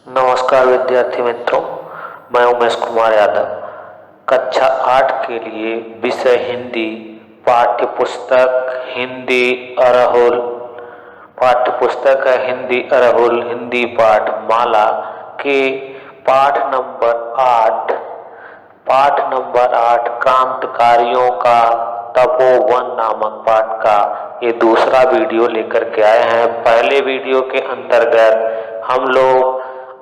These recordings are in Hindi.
नमस्कार विद्यार्थी मित्रों, मैं उमेश कुमार यादव। कक्षा 8 के लिए विषय हिंदी पाठ्य पुस्तक हिंदी अरहुल पाठ्यपुस्तक है हिंदी अरहुल हिंदी पाठ माला के पाठ नंबर 8 क्रांतिकारियों का तपोवन नामक पाठ का ये दूसरा वीडियो लेकर के आए हैं। पहले वीडियो के अंतर्गत हम लोग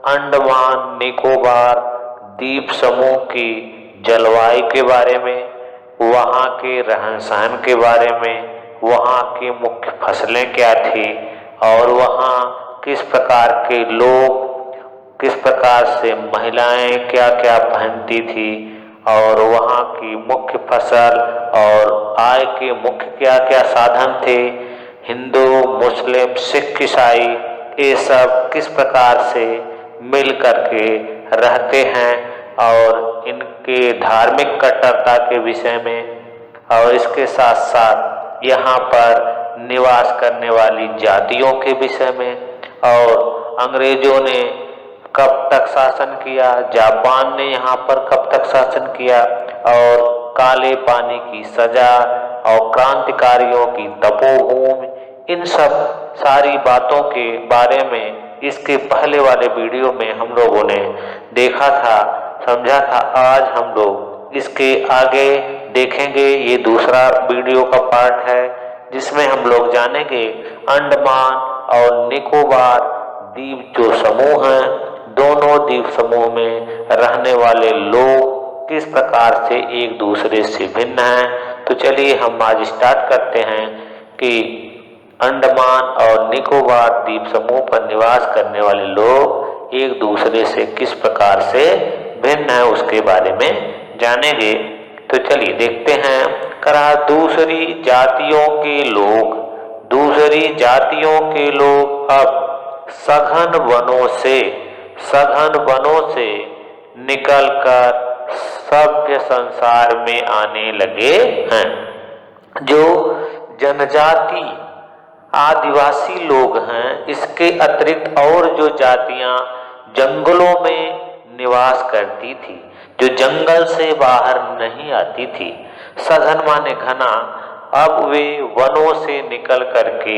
अंडमान निकोबार द्वीप समूह की जलवायु के बारे में, वहाँ के रहन सहन के बारे में, वहाँ की मुख्य फसलें क्या थी और वहाँ किस प्रकार के लोग, किस प्रकार से महिलाएं क्या क्या पहनती थी और वहाँ की मुख्य फसल और आय के मुख्य क्या क्या साधन थे, हिंदू मुस्लिम सिख ईसाई ये सब किस प्रकार से मिल करके रहते हैं और इनके धार्मिक कट्टरता के विषय में और इसके साथ साथ यहाँ पर निवास करने वाली जातियों के विषय में और अंग्रेजों ने कब तक शासन किया, जापान ने यहाँ पर कब तक शासन किया और काले पानी की सजा और क्रांतिकारियों की तपोभूमि, इन सब सारी बातों के बारे में इसके पहले वाले वीडियो में हम लोगों ने देखा था, समझा था। आज हम लोग इसके आगे देखेंगे। ये दूसरा वीडियो का पार्ट है जिसमें हम लोग जानेंगे अंडमान और निकोबार द्वीप जो समूह हैं, दोनों द्वीप समूह में रहने वाले लोग किस प्रकार से एक दूसरे से भिन्न हैं। तो चलिए हम आज स्टार्ट करते हैं कि अंडमान और निकोबार द्वीप समूह पर निवास करने वाले लोग एक दूसरे से किस प्रकार से भिन्न है उसके बारे में जानेंगे। तो चलिए देखते हैं। कहा दूसरी जातियों के लोग अब सघन वनों से निकलकर सभ्य संसार में आने लगे हैं। जो जनजाति आदिवासी लोग हैं, इसके अतिरिक्त और जो जातियां जंगलों में निवास करती थी, जो जंगल से बाहर नहीं आती थी, सघन माने घना, अब वे वनों से निकल करके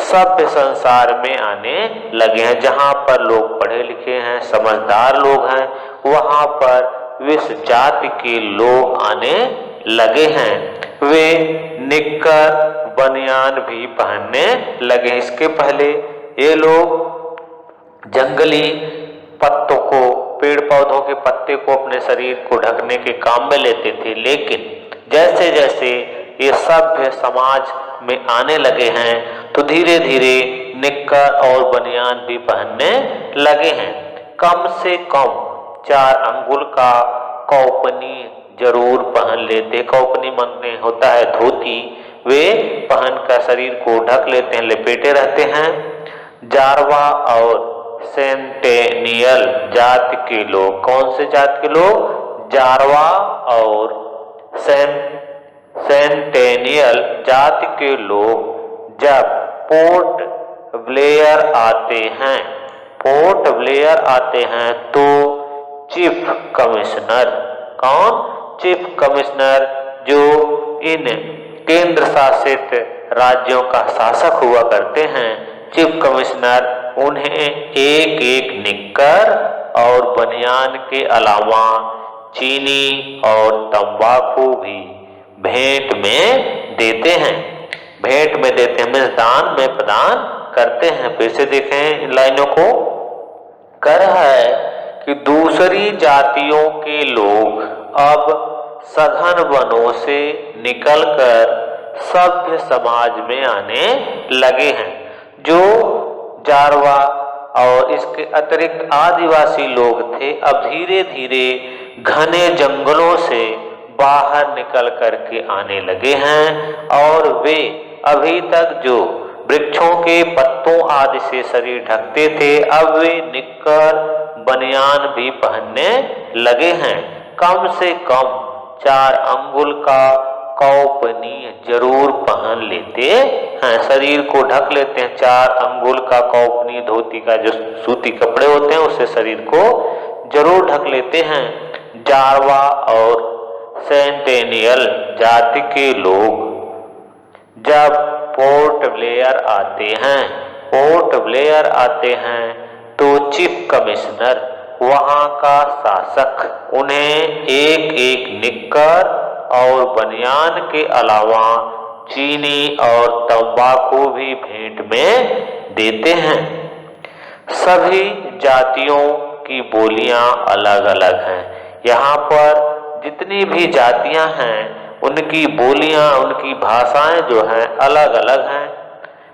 सभ्य संसार में आने लगे हैं। जहाँ पर लोग पढ़े लिखे हैं, समझदार लोग हैं, वहाँ पर विश्व जाति के लोग आने लगे हैं। वे निक्कर बनियान भी पहनने लगे। इसके पहले ये लोग जंगली पत्तों को, पेड़ पौधों के पत्ते को अपने शरीर को ढकने के काम में लेते थे, लेकिन जैसे जैसे ये सभ्य समाज में आने लगे हैं तो धीरे धीरे निक्कर और बनियान भी पहनने लगे हैं। कम से कम 4 अंगुल का कौपनी जरूर पहन लेते। कौपनी माने होता है धोती, वे पहनकर शरीर को ढक लेते हैं, लपेटे रहते हैं। जारवा और सेंटेनियल जाति के लोग, कौन से जाति के लोग? जारवा और सेंटेनियल जाति के लोग जब पोर्ट ब्लेयर आते हैं तो चीफ कमिश्नर, कौन? चीफ कमिश्नर जो इन केंद्र शासित राज्यों का शासक हुआ करते हैं, चीफ कमिश्नर उन्हें एक एक निक्कर और बनियान के अलावा चीनी और तंबाकू भी भेंट में देते हैं। दान में प्रदान करते हैं। फिर से देखें इन लाइनों को। कर है कि दूसरी जातियों के लोग अब सघन वनों से निकलकर सभ्य समाज में आने लगे हैं। जो जारवा और इसके अतिरिक्त आदिवासी लोग थे, अब धीरे धीरे घने जंगलों से बाहर निकल करके आने लगे हैं और वे अभी तक जो वृक्षों के पत्तों आदि से शरीर ढकते थे, अब वे निक्कर बनियान भी पहनने लगे हैं। कम से कम 4 अंगुल का कौपनीय जरूर पहन लेते हैं, शरीर को ढक लेते हैं। 4 अंगुल का कौपनीय धोती का जो सूती कपड़े होते हैं उससे शरीर को जरूर ढक लेते हैं। जारवा और सेंटेनियल जाति के लोग जब पोर्ट ब्लेयर आते हैं तो चीफ कमिश्नर वहां का शासक उन्हें एक एक निक्कर और बनियान के अलावा चीनी और तंबाकू भी भेंट में देते हैं। सभी जातियों की बोलियां अलग अलग हैं। यहाँ पर जितनी भी जातियां हैं उनकी बोलियां, उनकी भाषाएं जो हैं अलग अलग हैं।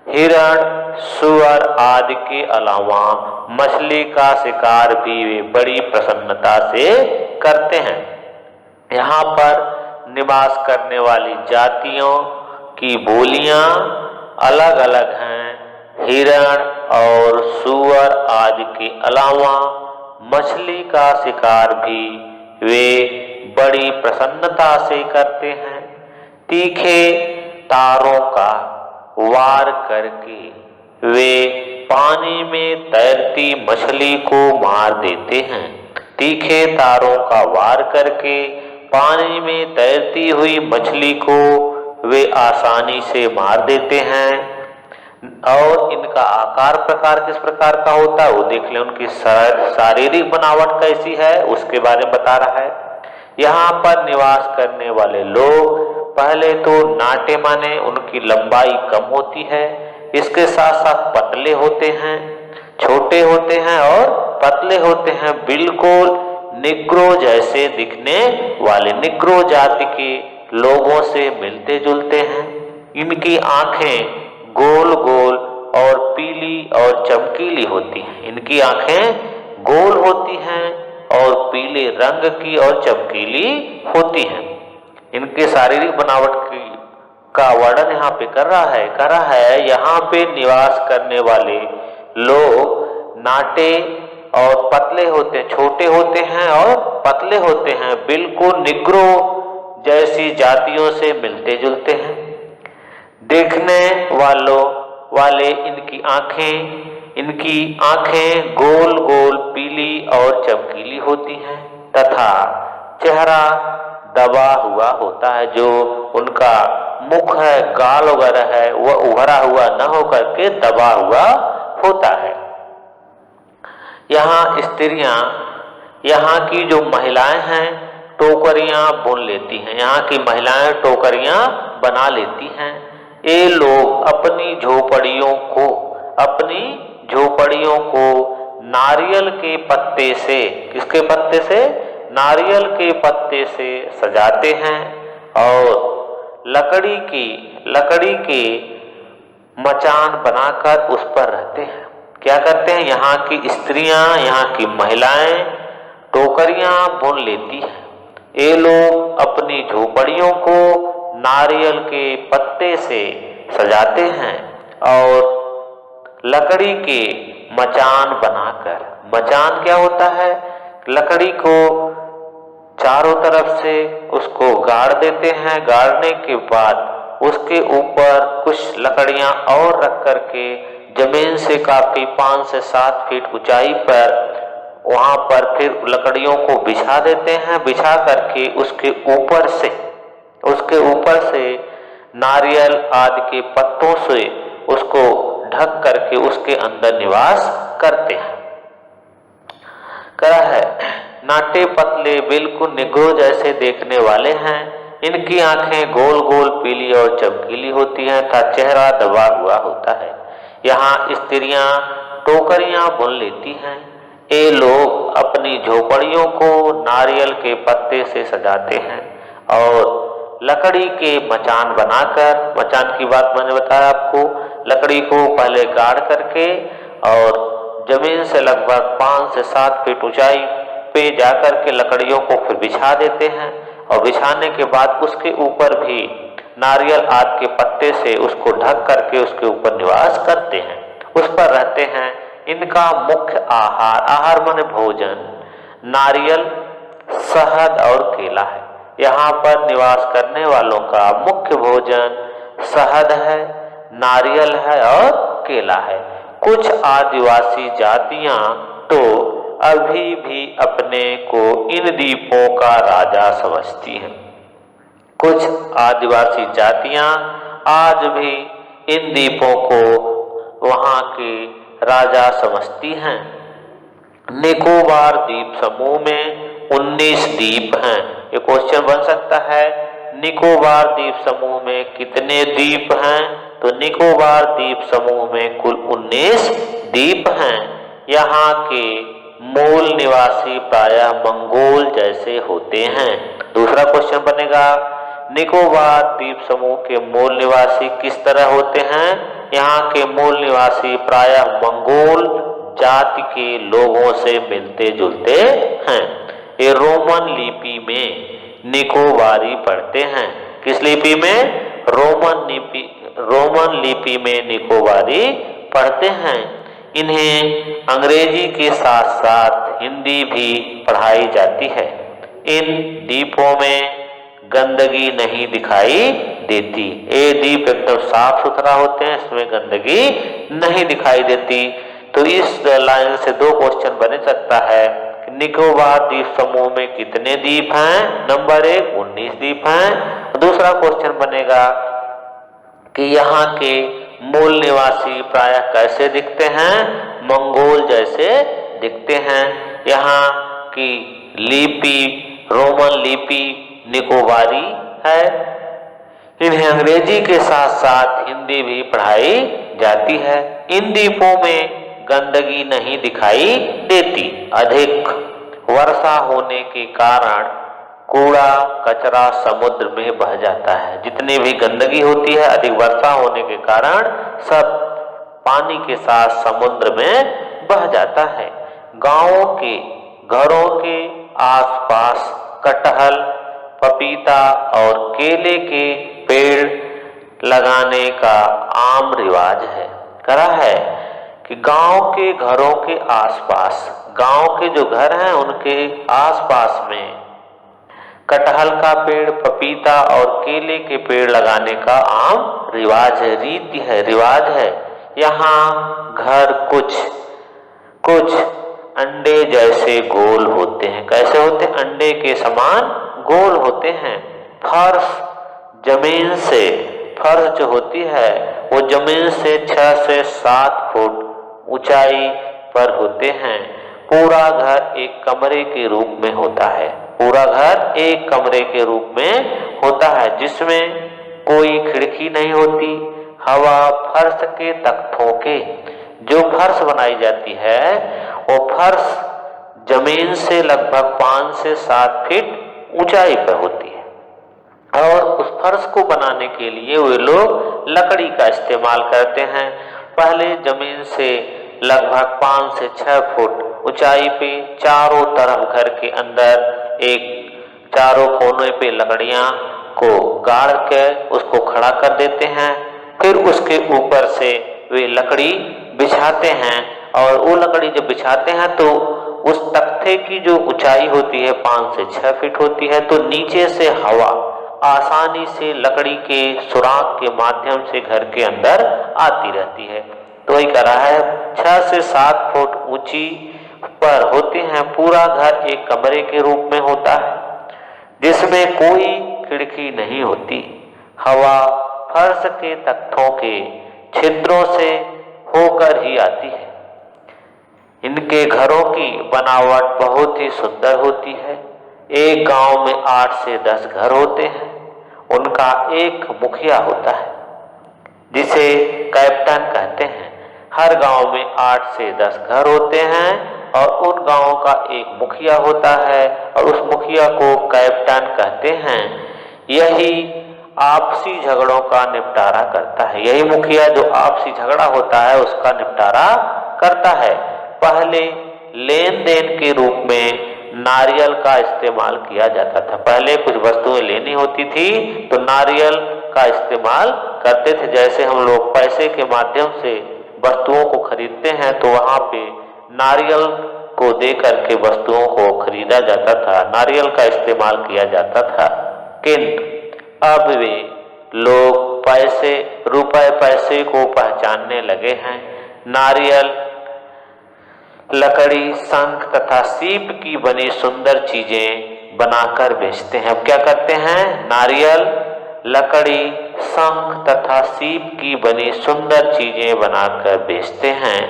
हिरण, सुअर आदि के अलावा मछली का शिकार भी वे बड़ी प्रसन्नता से करते हैं। यहाँ पर निवास करने वाली जातियों की बोलियां अलग अलग हैं। हिरण और सुअर आदि के अलावा मछली का शिकार भी वे बड़ी प्रसन्नता से करते हैं। तीखे तारों का वार करके वे पानी में तैरती मछली को मार देते हैं। तीखे तारों का वार करके पानी में तैरती हुई मछली को वे आसानी से मार देते हैं। और इनका आकार प्रकार किस प्रकार का होता है वो देख लें। उनकी शारीरिक बनावट कैसी है उसके बारे में बता रहा है। यहाँ पर निवास करने वाले लोग पहले तो नाटे माने उनकी लंबाई कम होती है, इसके साथ साथ पतले होते हैं, छोटे होते हैं और पतले होते हैं। बिल्कुल निग्रो जैसे दिखने वाले निग्रो जाति के लोगों से मिलते जुलते हैं। इनकी आंखें गोल गोल और पीली और चमकीली होती हैं। इनकी आंखें गोल होती हैं और पीले रंग की और चमकीली होती हैं। इनके शारीरिक बनावट का वर्णन यहाँ पे कर रहा है यहाँ पे निवास करने वाले लोग नाटे और पतले होते हैं, छोटे होते हैं और पतले होते हैं। बिल्कुल निग्रो जैसी जातियों से मिलते जुलते हैं। देखने वाले इनकी आंखें गोल गोल पीली और चमकीली होती हैं तथा चेहरा दबा हुआ होता है। जो उनका मुख है, गाल वगैरह है, वह उभरा हुआ न होकर के दबा हुआ होता है। यहाँ स्त्रियां, यहाँ की जो महिलाएं हैं टोकरियां बुन लेती हैं। यहाँ की महिलाएं टोकरियां बना लेती हैं। ये लोग अपनी झोपड़ियों को नारियल के पत्ते से, किसके पत्ते से? नारियल के पत्ते से सजाते हैं और लकड़ी के मचान बनाकर उस पर रहते हैं। क्या करते हैं? यहाँ की स्त्रियां, यहाँ की महिलाएं टोकरियां बुन लेती हैं। ये लोग अपनी झोपड़ियों को नारियल के पत्ते से सजाते हैं और लकड़ी के मचान बनाकर, मचान क्या होता है? लकड़ी को चारों तरफ से उसको गाड़ देते हैं। गाड़ने के बाद उसके ऊपर कुछ लकड़ियां और रख करके जमीन से काफी 5 से 7 फीट ऊंचाई पर वहां पर फिर लकड़ियों को बिछा देते हैं। बिछा करके उसके ऊपर से नारियल आदि के पत्तों से उसको ढक करके उसके अंदर निवास करते हैं। कहा है नाटे पतले बिल्कुल निग्रो जैसे देखने वाले हैं। इनकी आंखें गोल गोल पीली और चमकीली होती हैं तथा चेहरा दबा हुआ होता है। यहाँ स्त्रियां टोकरियां बुन लेती हैं। ये लोग अपनी झोपड़ियों को नारियल के पत्ते से सजाते हैं और लकड़ी के मचान बनाकर, मचान की बात मैंने बताया आपको, लकड़ी को पहले गाड़ करके और जमीन से लगभग 5 से 7 फीट ऊंचाई पे जाकर के लकड़ियों को फिर बिछा देते हैं और बिछाने के बाद उसके ऊपर भी नारियल आदि के पत्ते से उसको ढक करके उसके ऊपर निवास करते हैं, उस पर रहते हैं। इनका मुख्य आहार माने भोजन नारियल, शहद और केला है। यहाँ पर निवास करने वालों का मुख्य भोजन शहद है, नारियल है और केला है। कुछ आदिवासी जातियां तो अभी भी अपने को इन द्वीपों का राजा समझती हैं। कुछ आदिवासी जातियां आज भी इन द्वीपों को वहां के राजा समझती हैं। निकोबार द्वीप समूह में 19 द्वीप हैं। ये क्वेश्चन बन सकता है, निकोबार द्वीप समूह में कितने द्वीप हैं? तो निकोबार द्वीप समूह में कुल 19 द्वीप हैं। यहाँ के मूल निवासी प्रायः मंगोल जैसे होते हैं। दूसरा क्वेश्चन बनेगा, निकोबार द्वीप समूह के मूल निवासी किस तरह होते हैं? यहाँ के मूल निवासी प्रायः मंगोल जाति के लोगों से मिलते जुलते हैं। ये रोमन लिपि में निकोबारी पढ़ते हैं। किस लिपि में? रोमन लिपि में निकोबारी पढ़ते हैं। इन्हें अंग्रेजी के साथ साथ हिंदी भी पढ़ाई जाती है। इन द्वीपों में गंदगी नहीं दिखाई देती। ये द्वीप एकदम साफ सुथरा होते हैं, इसमें गंदगी नहीं दिखाई देती। तो इस लाइन से 2 क्वेश्चन बन सकता है। निकोबार द्वीप समूह में कितने द्वीप हैं? नंबर 1 19 द्वीप हैं। दूसरा क्वेश्चन बनेगा कि यहाँ के मूल निवासी प्रायः कैसे दिखते हैं? मंगोल जैसे दिखते हैं। यहाँ की लिपि रोमन लिपि निकोबारी है। इन्हें अंग्रेजी के साथ साथ हिंदी भी पढ़ाई जाती है। इन द्वीपों में गंदगी नहीं दिखाई देती। अधिक वर्षा होने के कारण कूड़ा कचरा समुद्र में बह जाता है। जितनी भी गंदगी होती है, अधिक वर्षा होने के कारण सब पानी के साथ समुद्र में बह जाता है। गांवों के घरों के आसपास कटहल, पपीता और केले के पेड़ लगाने का आम रिवाज है। करा है कि गांव के घरों के आसपास, गांव के जो घर हैं उनके आसपास में कटहल का पेड़, पपीता और केले के पेड़ लगाने का आम रिवाज है, रीति है, रिवाज है। यहाँ घर कुछ अंडे जैसे गोल होते हैं। कैसे होते हैं? अंडे के समान गोल होते हैं। फर्श जो होती है वो जमीन से 6 से 7 फुट ऊंचाई पर होते हैं। पूरा घर एक कमरे के रूप में होता है। पूरा घर एक कमरे के रूप में होता है, जिसमें कोई खिड़की नहीं होती। हवा फर्श के तख्तों के, जो फर्श बनाई जाती है वो फर्श जमीन से लगभग 5 से 7 फीट ऊंचाई पर होती है। और उस फर्श को बनाने के लिए वे लोग लकड़ी का इस्तेमाल करते हैं। पहले जमीन से लगभग 5 से 6 फुट ऊंचाई पे चारों तरफ घर के अंदर एक चारों कोनों पे लकड़ियां को गाड़ के उसको खड़ा कर देते हैं। फिर उसके ऊपर से वे लकड़ी बिछाते हैं और वो लकड़ी जब बिछाते हैं तो उस तख्ते की जो ऊंचाई होती है 5 से 6 फीट होती है, तो नीचे से हवा आसानी से लकड़ी के सुराख के माध्यम से घर के अंदर आती रहती है। तो वही कह रहा है 6 से 7 फुट ऊंची पर होते हैं। पूरा घर एक कमरे के रूप में होता है जिसमें कोई खिड़की नहीं होती। हवा फर्श के तख्तों के छिद्रों से होकर ही आती है। इनके घरों की बनावट बहुत ही सुंदर होती है। एक गांव में 8 से 10 घर होते हैं। उनका एक मुखिया होता है जिसे कैप्टन कहते हैं। हर गांव में 8 से 10 घर होते हैं और उन गांवों का एक मुखिया होता है और उस मुखिया को कैप्टन कहते हैं। यही आपसी झगड़ों का निपटारा करता है। यही मुखिया जो आपसी झगड़ा होता है उसका निपटारा करता है। पहले लेन देन के रूप में नारियल का इस्तेमाल किया जाता था। पहले कुछ वस्तुएं लेनी होती थी तो नारियल का इस्तेमाल करते थे। जैसे हम लोग पैसे के माध्यम से वस्तुओं को खरीदते हैं तो वहां पे नारियल को दे करके वस्तुओं को खरीदा जाता था, नारियल का इस्तेमाल किया जाता था। किंतु अब वे लोग रुपए पैसे को पहचानने लगे हैं। नारियल, लकड़ी, शंख तथा सीप की बनी सुंदर चीजें बनाकर बेचते हैं। अब क्या करते हैं? नारियल, लकड़ी, शंख तथा सीप की बनी सुंदर चीजें बनाकर बेचते हैं।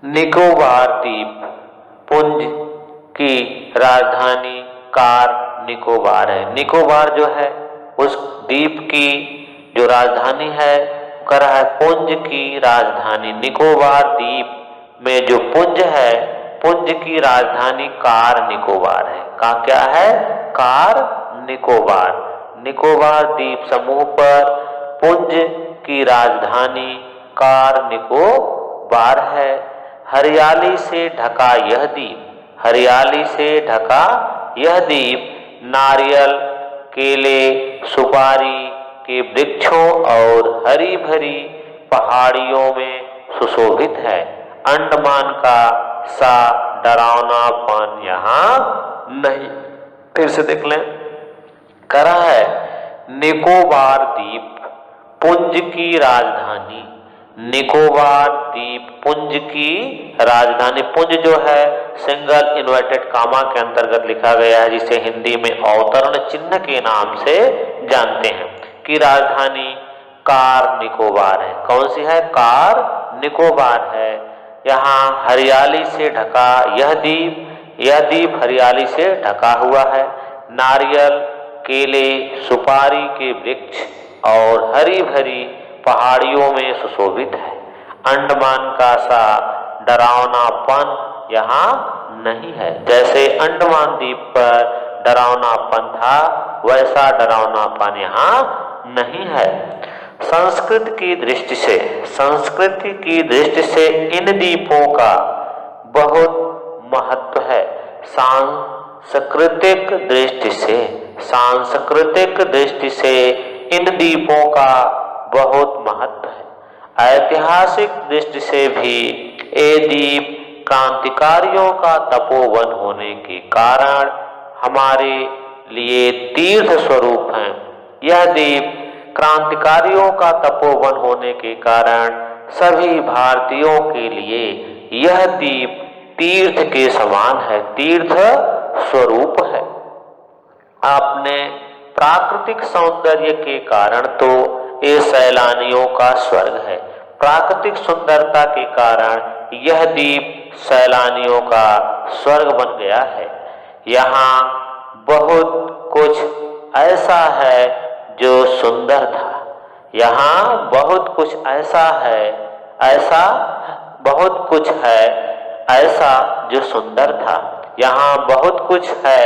निकोबार द्वीप पुंज की राजधानी कार निकोबार है। निकोबार जो है उस द्वीप की जो राजधानी है, कर है पुंज की राजधानी। निकोबार द्वीप में जो पुंज है, पुंज की राजधानी कार निकोबार है। का क्या है? कार निकोबार। निकोबार द्वीप समूह पर पुंज की राजधानी कार निकोबार है। हरियाली से ढका यह द्वीप, हरियाली से ढका यह द्वीप नारियल, केले, सुपारी के वृक्षों और हरी भरी पहाड़ियों में सुशोभित है। अंडमान का सा डरावनापन यहाँ नहीं। फिर से देख लें, करा है निकोबार द्वीप पुंज की राजधानी। निकोबार द्वीप पुंज की राजधानी। पुंज जो है सिंगल इन्वर्टेड कामा के अंतर्गत लिखा गया है, जिसे हिंदी में अवतरण चिन्ह के नाम से जानते हैं, की राजधानी कार निकोबार है। कौन सी है? कार निकोबार है। यहाँ हरियाली से ढका यह द्वीप हरियाली से ढका हुआ है। नारियल, केले, सुपारी के वृक्ष और हरी भरी पहाड़ियों में सुशोभित है। अंडमान का सा डरावनापन यहाँ नहीं है। जैसे अंडमान द्वीप पर डरावनापन था, वैसा डरावनापन यहाँ नहीं है। संस्कृति की दृष्टि से इन द्वीपों का बहुत महत्व है। सांस्कृतिक दृष्टि से इन द्वीपों का बहुत महत्व है। ऐतिहासिक दृष्टि से भी ये द्वीप क्रांतिकारियों का तपोवन होने के कारण हमारे लिए तीर्थ स्वरूप हैं। यह द्वीप क्रांतिकारियों का तपोवन होने के कारण सभी भारतीयों के लिए यह द्वीप तीर्थ के समान है, तीर्थ स्वरूप है। आपने प्राकृतिक सौंदर्य के कारण तो ये सैलानियों का स्वर्ग है। प्राकृतिक सुंदरता के कारण यह द्वीप सैलानियों का स्वर्ग बन गया है। यहाँ बहुत कुछ ऐसा है जो सुंदर था। यहाँ बहुत कुछ ऐसा है, बहुत कुछ है ऐसा जो सुंदर था। यहाँ बहुत कुछ है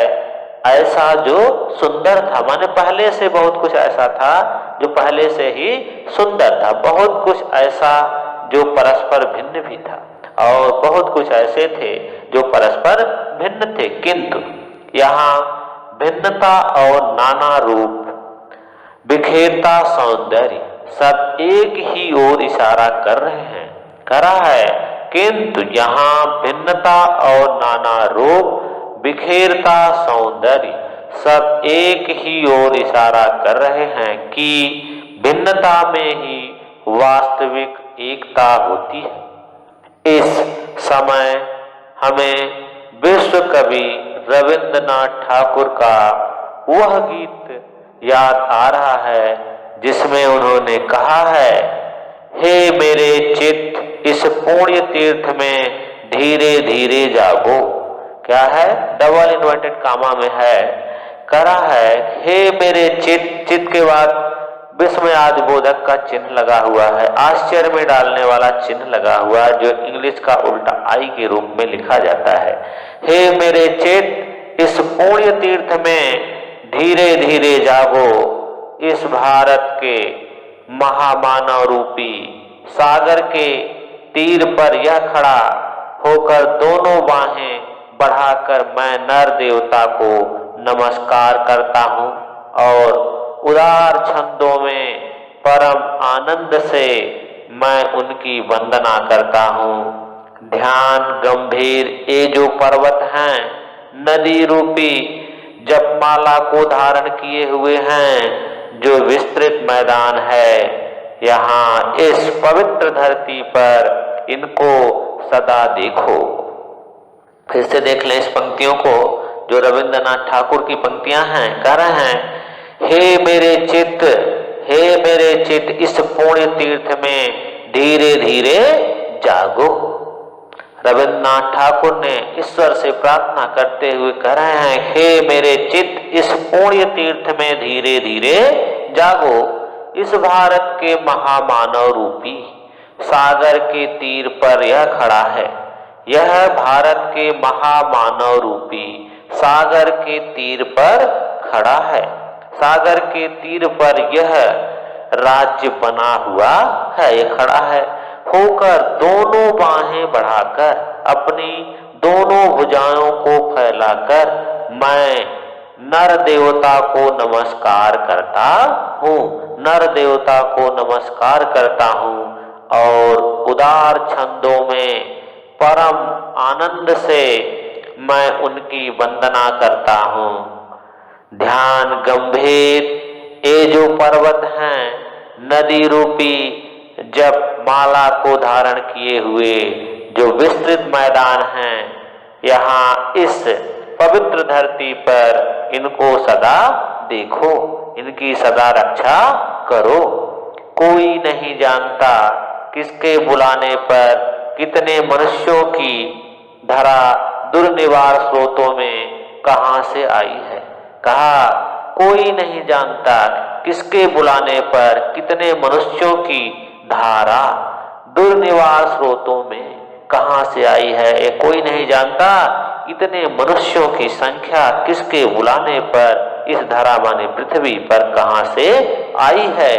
ऐसा जो सुंदर था, माने पहले से बहुत कुछ ऐसा था जो पहले से ही सुंदर था। बहुत कुछ ऐसा जो परस्पर भिन्न भी था, और बहुत कुछ ऐसे थे जो परस्पर भिन्न थे, किंतु यहाँ भिन्नता और नाना रूप, बिखेरता सौंदर्य सब एक ही ओर इशारा कर रहे हैं, करा है। किंतु यहाँ भिन्नता और नाना रूप, बिखेरता सौंदर्य सब एक ही ओर इशारा कर रहे हैं कि भिन्नता में ही वास्तविक एकता होती है। इस समय हमें विश्व कवि रविंद्रनाथ ठाकुर का वह गीत याद आ रहा है जिसमें उन्होंने कहा है, हे मेरे चित्त इस पुण्य तीर्थ में धीरे धीरे जागो। क्या है? डबल इन्वर्टेड कामा में है, करा है, हे मेरे चित्त के बाद विस्मयादि बोधक का चिन्ह लगा हुआ है, आश्चर्य में डालने वाला चिन्ह लगा हुआ है, जो इंग्लिश का उल्टा आई के रूप में लिखा जाता है। हे मेरे चित्त इस पुण्य तीर्थ में धीरे धीरे जागो। इस भारत के महामानव रूपी सागर के तीर पर यह खड़ा होकर दोनों बाहें बढ़ाकर मैं नर देवता को नमस्कार करता हूँ और उदार छंदों में परम आनंद से मैं उनकी वंदना करता हूँ। ध्यान गंभीर ये जो पर्वत हैं, नदी रूपी जपमाला को धारण किए हुए हैं जो विस्तृत मैदान है, यहाँ इस पवित्र धरती पर इनको सदा देखो। फिर से देख लें इस पंक्तियों को जो रविंद्रनाथ ठाकुर की पंक्तियां हैं। कह रहे हैं, हे मेरे चित्त इस पुण्य तीर्थ में धीरे धीरे जागो। रविंद्रनाथ ठाकुर ने ईश्वर से प्रार्थना करते हुए कह रहे हैं, हे मेरे चित्त इस पुण्य तीर्थ में धीरे धीरे जागो। इस भारत के महामानव रूपी सागर के तीर पर यह खड़ा है। यह भारत के महामानव रूपी सागर के तीर पर खड़ा है। सागर के तीर पर यह राज्य बना हुआ है, यह खड़ा है। होकर दोनों बाहें बढ़ाकर अपनी दोनों भुजाओं को फैलाकर मैं नर देवता को नमस्कार करता हूँ, नर देवता को नमस्कार करता हूँ और उदार छंदों में परम आनंद से मैं उनकी वंदना करता हूँ। ध्यान गंभीर ये जो पर्वत हैं, नदी रूपी जप माला को धारण किए हुए जो विस्तृत मैदान हैं, यहाँ इस पवित्र धरती पर इनको सदा देखो, इनकी सदा रक्षा करो। कोई नहीं जानता किसके बुलाने पर कितने मनुष्यों की धरा दुर्निवार स्रोतों में कहां से आई है। कहा, कोई नहीं जानता किसके बुलाने पर कितने मनुष्यों की धारा दुर्निवार स्रोतों में कहां से आई है। ये कोई नहीं जानता इतने मनुष्यों की संख्या किसके बुलाने पर इस धरा माने पृथ्वी पर कहां से आई है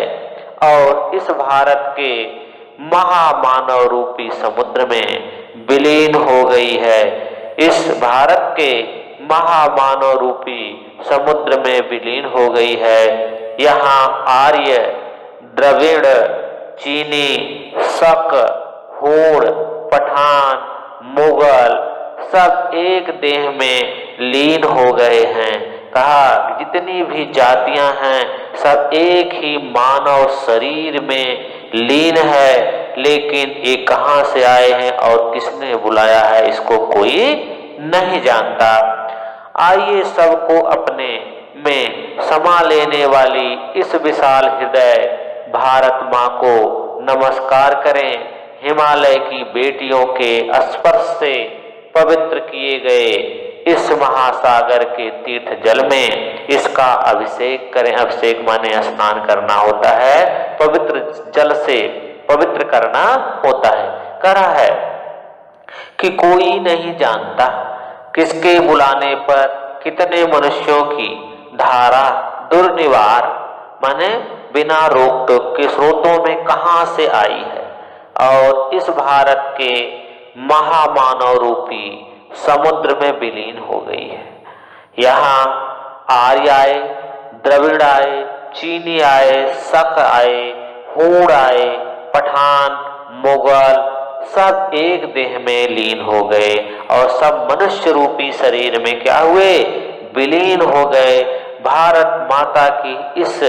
और इस भारत के महामानव रूपी समुद्र में विलीन हो गई है। इस भारत के महामानव रूपी समुद्र में विलीन हो गई है। यहाँ आर्य, द्रविड़, चीनी, शक, हूण, पठान, मुगल सब एक देह में लीन हो गए हैं। कहा, जितनी भी जातियां हैं सब एक ही मानव शरीर में लीन है, लेकिन ये कहां से आए हैं और किसने बुलाया है इसको कोई नहीं जानता। आइए सबको अपने में समा लेने वाली इस विशाल हृदय भारत माँ को नमस्कार करें। हिमालय की बेटियों के स्पर्श से पवित्र किए गए इस महासागर के तीर्थ जल में इसका अभिषेक करें। अभिषेक माने स्नान करना होता है, पवित्र जल से पवित्र करना होता है। कहा है कि कोई नहीं जानता किसके बुलाने पर कितने मनुष्यों की धारा दुर्निवार माने बिना रोक टोक के स्रोतों में कहां से आई है और इस भारत के महामानव रूपी समुद्र में विलीन हो गई है। यहाँ आर्य आए, द्रविड़ आए, चीनी आए, शक आए, हूण आए, पठान, मुगल सब एक देह में लीन हो गए और सब मनुष्य रूपी शरीर में क्या हुए, विलीन हो गए। भारत माता की इस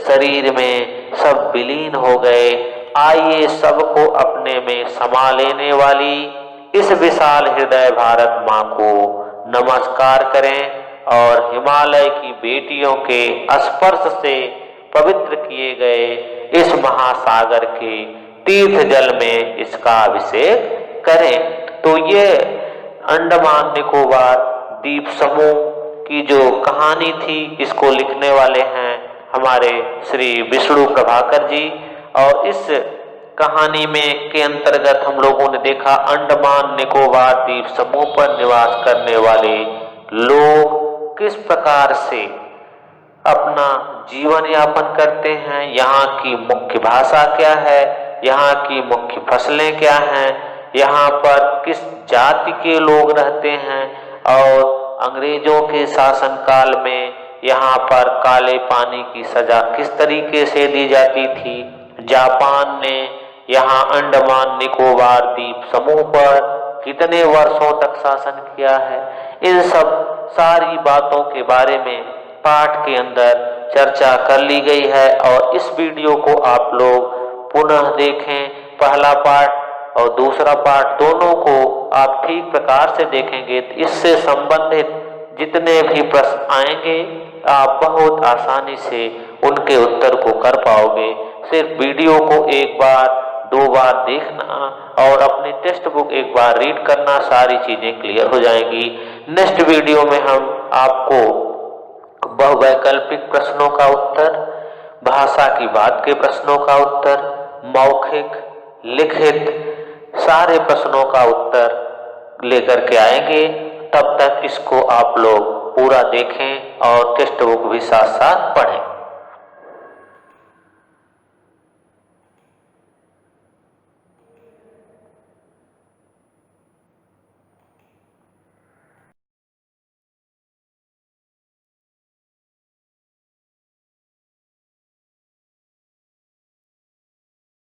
शरीर में सब विलीन हो गए। आइए सबको अपने में समा लेने वाली इस विशाल हृदय भारत माँ को नमस्कार करें और हिमालय की बेटियों के स्पर्श से पवित्र किए गए इस महासागर के तीर्थ जल में इसका अभिषेक करें। तो ये अंडमान निकोबार द्वीप समूह की जो कहानी थी, इसको लिखने वाले हैं हमारे श्री विष्णु प्रभाकर जी। और इस कहानी में के अंतर्गत हम लोगों ने देखा अंडमान निकोबार द्वीप समूह पर निवास करने वाले लोग किस प्रकार से अपना जीवन यापन करते हैं, यहाँ की मुख्य भाषा क्या है, यहाँ की मुख्य फसलें क्या हैं, यहाँ पर किस जाति के लोग रहते हैं और अंग्रेजों के शासन काल में यहाँ पर काले पानी की सजा किस तरीके से दी जाती थी। जापान ने यहाँ अंडमान निकोबार द्वीप समूह पर कितने वर्षों तक शासन किया है। इन सब सारी बातों के बारे में पाठ के अंदर चर्चा कर ली गई है और इस वीडियो को आप लोग पुनः देखें। पहला पाठ और दूसरा पाठ दोनों को आप ठीक प्रकार से देखेंगे तो इससे संबंधित जितने भी प्रश्न आएंगे आप बहुत आसानी से उनके उत्तर को कर पाओगे। सिर्फ वीडियो को एक बार दो बार देखना और अपनी टेक्स्ट बुक एक बार रीड करना, सारी चीजें क्लियर हो जाएंगी। नेक्स्ट वीडियो में हम आपको बहुवैकल्पिक प्रश्नों का उत्तर, भाषा की बात के प्रश्नों का उत्तर, मौखिक, लिखित सारे प्रश्नों का उत्तर लेकर के आएंगे। तब तक इसको आप लोग पूरा देखें और टेक्स्ट बुक भी साथ साथ पढ़ें।